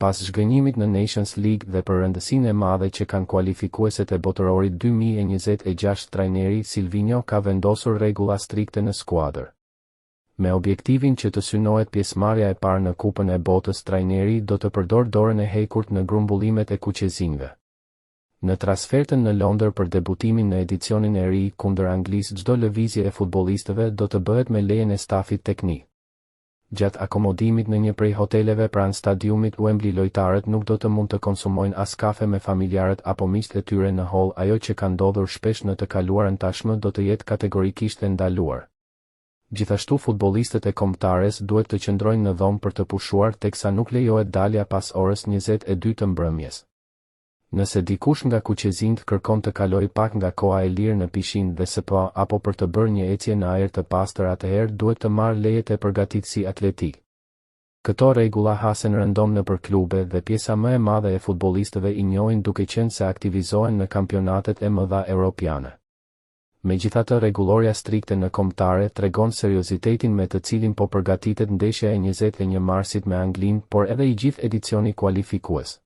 Pas zhgënjimit në Nations League dhe për rëndësinë e madhe që kanë kualifikueset e botërorit 2026, trajneri Silvinho ka vendosur rregulla strikte në skuadër. Me objektivin që të synohet pjesëmarrja e parë në Kupën e Botës, trajneri do të përdor dorën e hekurt në grumbullimet e kuqezinjve. Në transfertën në Londër për debutimin në edicionin e ri kundër Anglisë, çdo lëvizje e futbollistëve do të bëhet me lejen e stafit teknik. Gjatë akomodimit në një prej hoteleve pranë stadiumit Wembley, lojtarët nuk do të mund të konsumojnë as kafe me familjarët apo miqtë e tyre në hol. Ajo që ka ndodhur shpesh në të kaluarën tashmë do të jetë kategorikisht e ndaluar. Gjithashtu futbollistët e kombëtares duhet të qëndrojnë në dhomë për të pushuar, teksa nuk lejohet dalja pas orës 22 të mbrëmjes. Nëse dikush nga kuqezinjt kërkon të kalojë pak nga koha e lirë në pishinë dhe spa apo për të bërë një ecje në ajër të pastër, atëherë duhet të marrë lejet e përgatitësi atletik. Këto rregulla hasen rëndom nëpër klube dhe pjesa më e madhe e futbollistëve i njohin duke qenë se aktivizohen në kampionatet e mëdha europiane. Megjithatë, rregulloria strikte në kombëtare tregon seriozitetin me të cilin po përgatitet ndeshja e 21 marsit me Anglinë, por edhe i gjithë edicioni kualifikues.